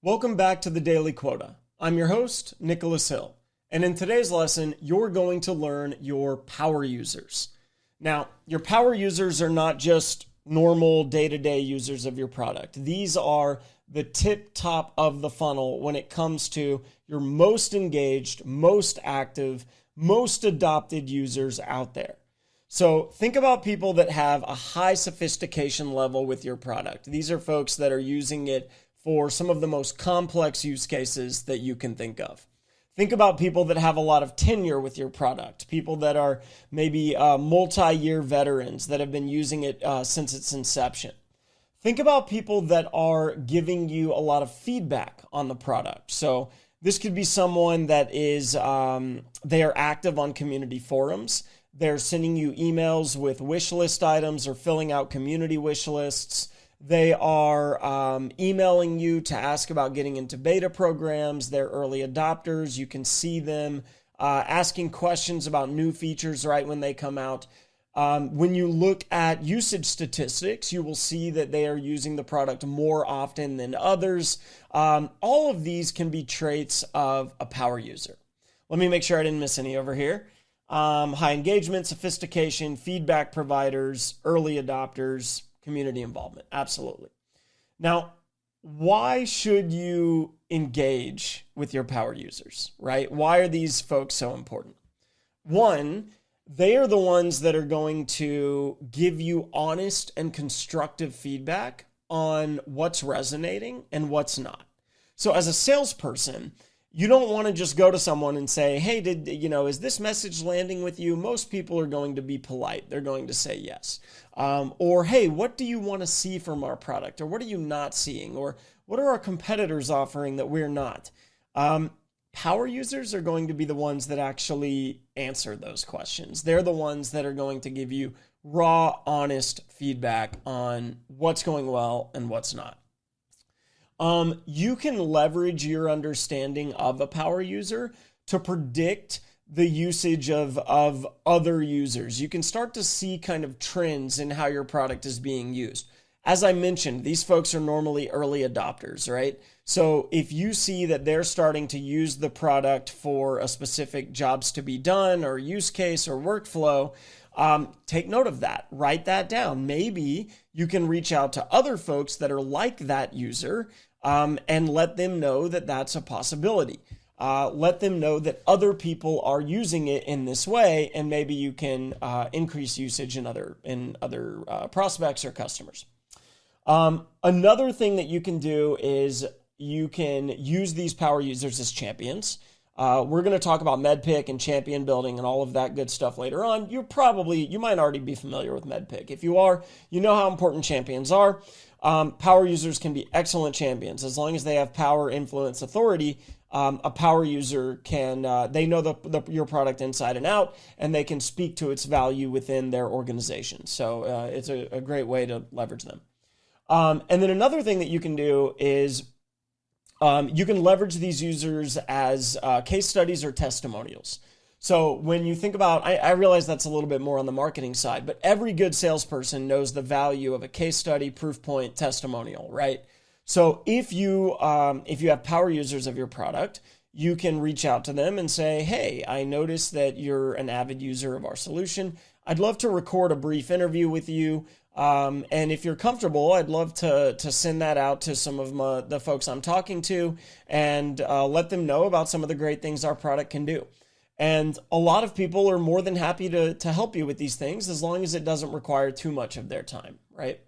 Welcome back to the Daily Quota. I'm your host, Nicholas Hill, and in today's lesson, you're going to learn your power users. Now, your power users are not just normal day-to-day users of your product. These are the tip top of the funnel when it comes to your most engaged, most active, most adopted users out there. So think about people that have a high sophistication level with your product. These are folks that are using it for some of the most complex use cases that you can think of. Think about people that have a lot of tenure with your product, people that are maybe multi-year veterans that have been using it since its inception. Think about people that are giving you a lot of feedback on the product. So this could be someone that is, they are active on community forums. They're sending you emails with wish list items or filling out community wish lists. They are emailing you to ask about getting into beta programs. They're early adopters. You can see them asking questions about new features right when they come out. When you look at usage statistics, you will see that they are using the product more often than others. All of these can be traits of a power user. Let me make sure I didn't miss any over here. High engagement, sophistication, feedback providers, early adopters, community involvement. Absolutely. Now, why should you engage with your power users, right? Why are these folks so important? One, they are the ones that are going to give you honest and constructive feedback on what's resonating and what's not. So as a salesperson, you don't want to just go to someone and say, hey, is this message landing with you? Most people are going to be polite. They're going to say yes. Or, hey, what do you want to see from our product? Or what are you not seeing? Or what are our competitors offering that we're not? Power users are going to be the ones that actually answer those questions. They're the ones that are going to give you raw, honest feedback on what's going well and what's not. You can leverage your understanding of a power user to predict the usage of other users. You can start to see kind of trends in how your product is being used. As I mentioned, these folks are normally early adopters, right? So if you see that they're starting to use the product for a specific jobs to be done or use case or workflow, take note of that, write that down. Maybe you can reach out to other folks that are like that user and let them know that that's a possibility. Let them know that other people are using it in this way, and maybe you can increase usage in other prospects or customers. Another thing that you can do is you can use these power users as champions. We're going to talk about MEDDPICC and champion building and all of that good stuff later on. You might already be familiar with MEDDPICC. If you are, you know how important champions are. Power users can be excellent champions. As long as they have power, influence, authority, a power user can, they know your product inside and out, and they can speak to its value within their organization. So it's a great way to leverage them. And then another thing that you can do is you can leverage these users as case studies or testimonials. So when you think about, I realize that's a little bit more on the marketing side, but every good salesperson knows the value of a case study, proof point, testimonial, right? So if you have power users of your product, you can reach out to them and say, hey, I noticed that you're an avid user of our solution. I'd love to record a brief interview with you. And if you're comfortable, I'd love to send that out to some of the folks I'm talking to and let them know about some of the great things our product can do. And a lot of people are more than happy to help you with these things as long as it doesn't require too much of their time, right?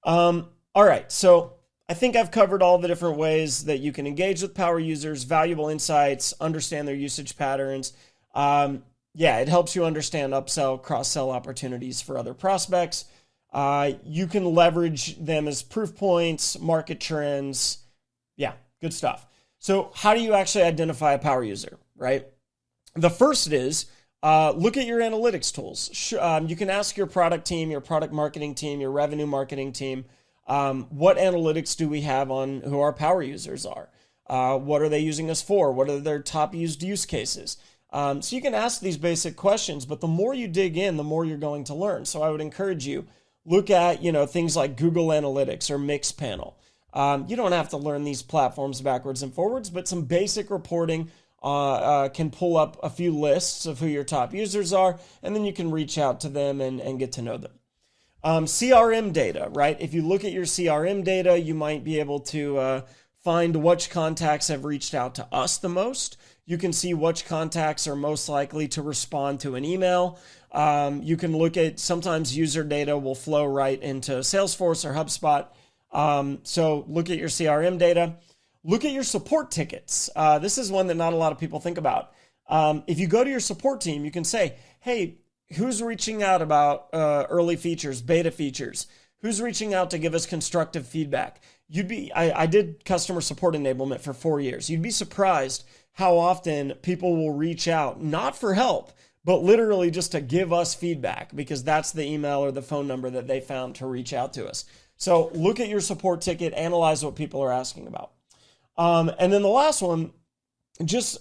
All right, so I think I've covered all the different ways that you can engage with power users, valuable insights, understand their usage patterns. It helps you understand upsell, cross-sell opportunities for other prospects. You can leverage them as proof points, market trends. Yeah, good stuff. So how do you actually identify a power user, right? The first is look at your analytics tools. You can ask your product team, your product marketing team, your revenue marketing team, what analytics do we have on who our power users are? What are they using us for? What are their top used use cases? So you can ask these basic questions, but the more you dig in, the more you're going to learn. So I would encourage you, look at things like Google Analytics or Mixpanel. You don't have to learn these platforms backwards and forwards, but some basic reporting can pull up a few lists of who your top users are, and then you can reach out to them and get to know them. CRM data, right? If you look at your CRM data, you might be able to find which contacts have reached out to us the most. You can see which contacts are most likely to respond to an email. You can look at, sometimes user data will flow right into Salesforce or HubSpot. So look at your CRM data. Look at your support tickets. This is one that not a lot of people think about. If you go to your support team, you can say, hey, who's reaching out about early features, beta features? Who's reaching out to give us constructive feedback? I did customer support enablement for 4 years. You'd be surprised how often people will reach out, not for help, but literally just to give us feedback, because that's the email or the phone number that they found to reach out to us. So look at your support ticket, analyze what people are asking about. And then the last one, just,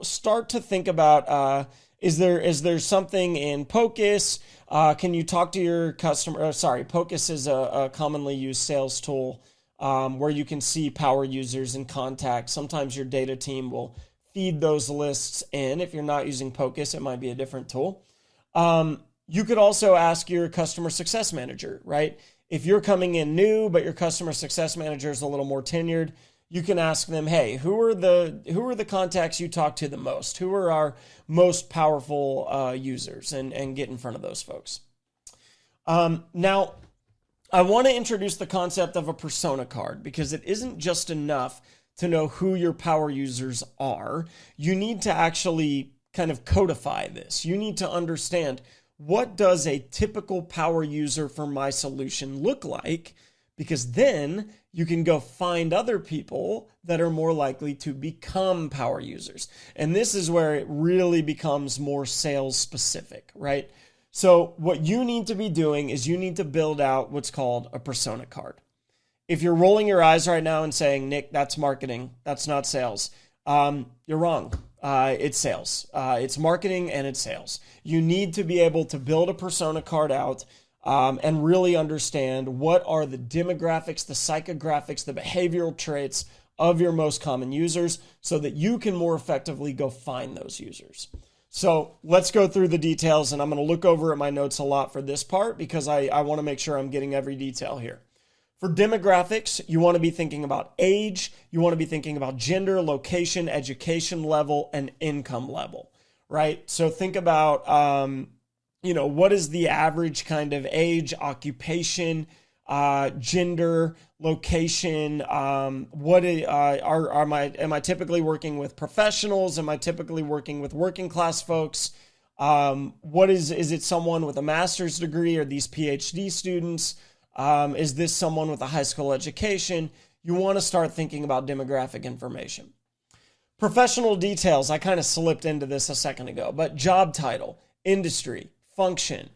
start to think about, is there something in POCUS? Can you talk to your customer? POCUS is a commonly used sales tool where you can see power users and contacts. Sometimes your data team will feed those lists in. If you're not using POCUS, it might be a different tool. You could also ask your customer success manager, right? If you're coming in new, but your customer success manager is a little more tenured, you can ask them, hey, who are the contacts you talk to the most? Who are our most powerful users? And get in front of those folks. Now, I want to introduce the concept of a persona card, because it isn't just enough to know who your power users are. You need to actually kind of codify this. You need to understand, what does a typical power user for my solution look like? Because then you can go find other people that are more likely to become power users. And this is where it really becomes more sales specific, right? So what you need to be doing is you need to build out what's called a persona card. If you're rolling your eyes right now and saying, Nick, that's marketing, that's not sales, you're wrong. It's sales. It's marketing and it's sales. You need to be able to build a persona card out and really understand what are the demographics, the psychographics, the behavioral traits of your most common users, so that you can more effectively go find those users. So let's go through the details, and I'm going to look over at my notes a lot for this part, because I want to make sure I'm getting every detail here. For demographics, you want to be thinking about age, you want to be thinking about gender, location, education level, and income level, right? So think about, what is the average kind of age, occupation, gender, location? Am I typically working with professionals? Am I typically working with working class folks? Is it someone with a master's degree? Are these PhD students? Is this someone with a high school education? You want to start thinking about demographic information. Professional details, I kind of slipped into this a second ago, but job title, industry, function,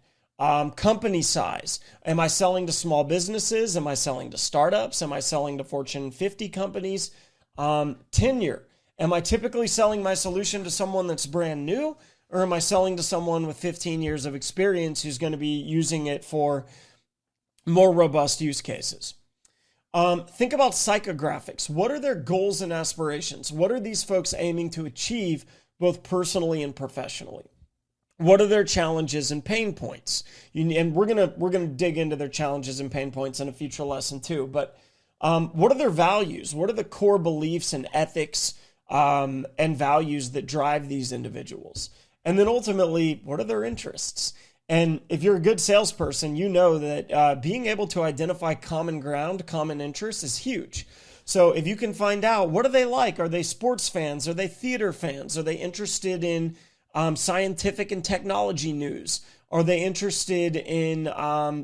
company size. Am I selling to small businesses? Am I selling to startups? Am I selling to Fortune 50 companies? Tenure. Am I typically selling my solution to someone that's brand new? Or am I selling to someone with 15 years of experience who's going to be using it for more robust use cases? Think about psychographics. What are their goals and aspirations? What are these folks aiming to achieve both personally and professionally? What are their challenges and pain points? And we're gonna dig into their challenges and pain points in a future lesson too. But what are their values? What are the core beliefs and ethics and values that drive these individuals? And then ultimately, what are their interests? And if you're a good salesperson, you know that being able to identify common ground, common interests is huge. So if you can find out, what are they like? Are they sports fans? Are they theater fans? Are they interested in scientific and technology news? Are they interested in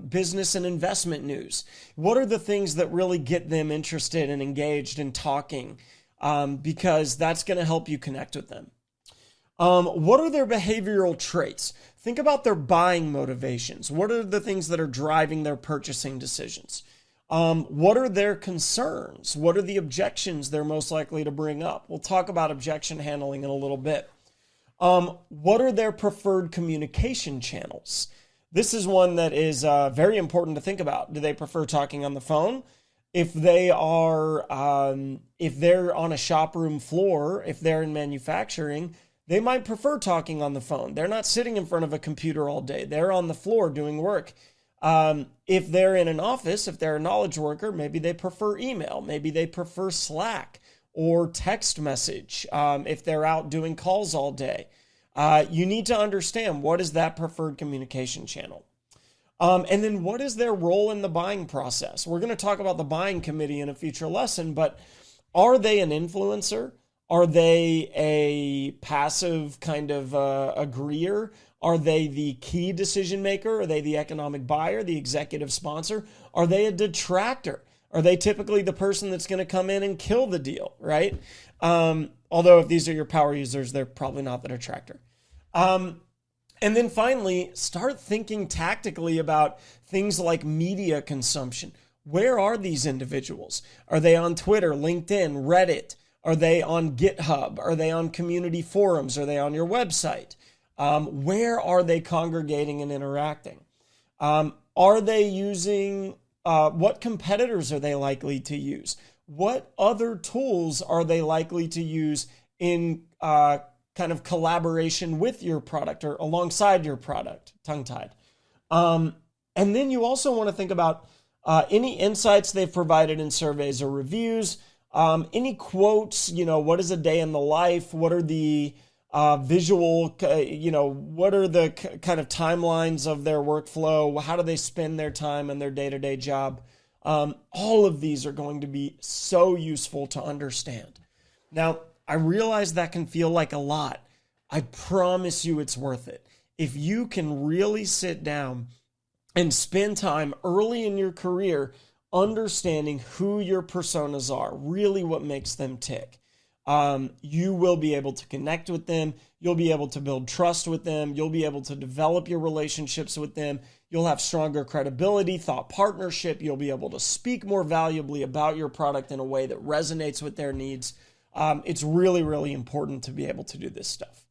business and investment news? What are the things that really get them interested and engaged in talking? Because that's going to help you connect with them. What are their behavioral traits? Think about their buying motivations. What are the things that are driving their purchasing decisions? What are their concerns? What are the objections they're most likely to bring up? We'll talk about objection handling in a little bit. What are their preferred communication channels? This is one that is very important to think about. Do they prefer talking on the phone? If they are, if they're on a shop room floor, if they're in manufacturing, they might prefer talking on the phone. They're not sitting in front of a computer all day. They're on the floor doing work. If they're in an office, if they're a knowledge worker, maybe they prefer email. Maybe they prefer Slack or text message. If they're out doing calls all day, you need to understand what is that preferred communication channel. And then what is their role in the buying process? We're going to talk about the buying committee in a future lesson, but are they an influencer? Are they a passive kind of agreeer? Are they the key decision maker? Are they the economic buyer, the executive sponsor? Are they a detractor? Are they typically the person that's going to come in and kill the deal, right? Although if these are your power users, they're probably not the detractor. And then finally, start thinking tactically about things like media consumption. Where are these individuals? Are they on Twitter, LinkedIn, Reddit? Are they on GitHub? Are they on community forums? Are they on your website? Where are they congregating and interacting? Are they using, what competitors are they likely to use? What other tools are they likely to use in kind of collaboration with your product or alongside your product? Tongue-tied. And then you also want to think about any insights they've provided in surveys or reviews, any quotes, what is a day in the life? What are the visual, what are the kind of timelines of their workflow? How do they spend their time in their day-to-day job? All of these are going to be so useful to understand. Now, I realize that can feel like a lot. I promise you it's worth it. If you can really sit down and spend time early in your career understanding who your personas are, really what makes them tick, you will be able to connect with them. You'll be able to build trust with them. You'll be able to develop your relationships with them. You'll have stronger credibility, thought partnership. You'll be able to speak more valuably about your product in a way that resonates with their needs. It's really, really important to be able to do this stuff.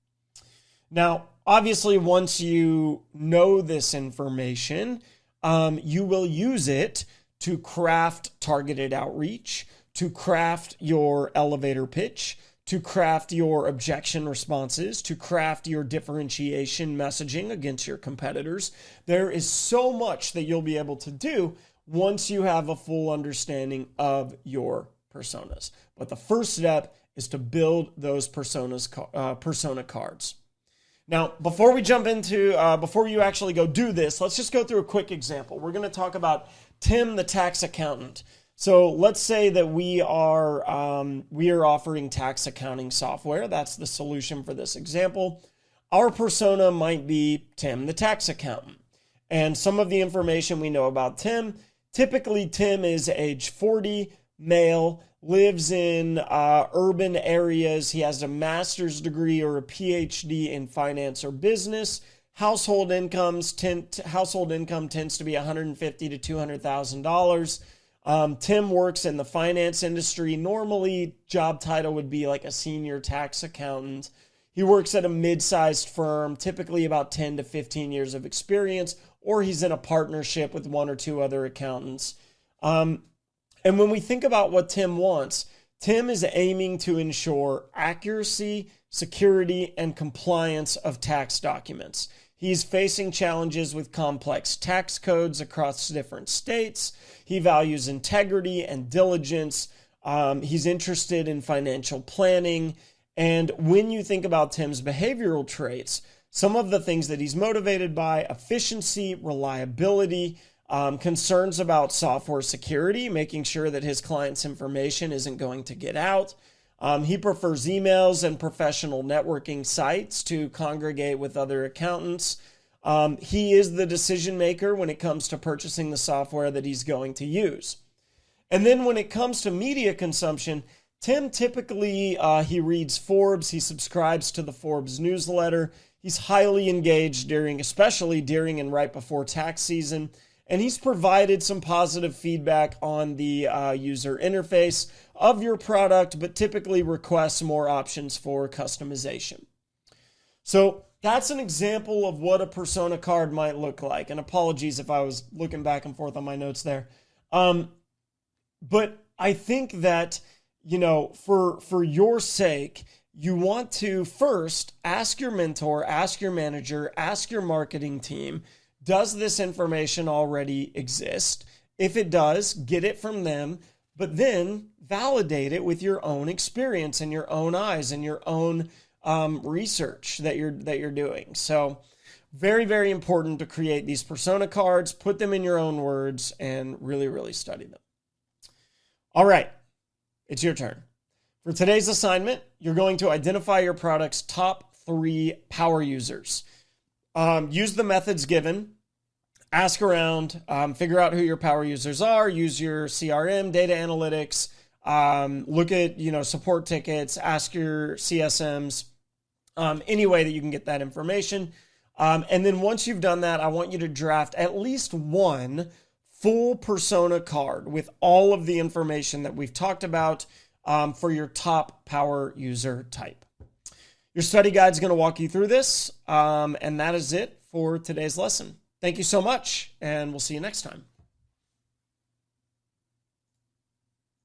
Now, obviously, once you know this information, you will use it to craft targeted outreach, to craft your elevator pitch, to craft your objection responses, to craft your differentiation messaging against your competitors. There is so much that you'll be able to do once you have a full understanding of your personas. But the first step is to build those persona cards. Now, before we jump into, before you actually go do this, let's just go through a quick example. We're going to talk about Tim, the tax accountant. So let's say that we are offering tax accounting software. That's the solution for this example. Our persona might be Tim, the tax accountant. And some of the information we know about Tim, typically Tim is age 40, male, lives in urban areas. He has a master's degree or a PhD in finance or business. Household income tends to be $150,000 to $200,000. Tim works in the finance industry. Normally, job title would be like a senior tax accountant. He works at a mid-sized firm, typically about 10 to 15 years of experience, or he's in a partnership with one or two other accountants. And when we think about what Tim wants, Tim is aiming to ensure accuracy, security, and compliance of tax documents. He's facing challenges with complex tax codes across different states. He values integrity and diligence. He's interested in financial planning. And when you think about Tim's behavioral traits, some of the things that he's motivated by: efficiency, reliability, concerns about software security, making sure that his client's information isn't going to get out. He prefers emails and professional networking sites to congregate with other accountants. He is the decision maker when it comes to purchasing the software that he's going to use. And then when it comes to media consumption, Tim typically, he reads Forbes, he subscribes to the Forbes newsletter. He's highly engaged especially during and right before tax season. And he's provided some positive feedback on the user interface of your product, but typically requests more options for customization. So that's an example of what a persona card might look like. And apologies if I was looking back and forth on my notes there. But I think that, for your sake, you want to first ask your mentor, ask your manager, ask your marketing team, does this information already exist? If it does, get it from them, but then validate it with your own experience and your own eyes and your own research that you're doing. So very, very important to create these persona cards, put them in your own words, and really, really study them. All right, it's your turn. For today's assignment, you're going to identify your product's top 3 power users. Use the methods given. Ask around, figure out who your power users are, use your CRM, data analytics, look at, support tickets, ask your CSMs, any way that you can get that information. And then once you've done that, I want you to draft at least one full persona card with all of the information that we've talked about for your top power user type. Your study guide is going to walk you through this, and that is it for today's lesson. Thank you so much, and we'll see you next time.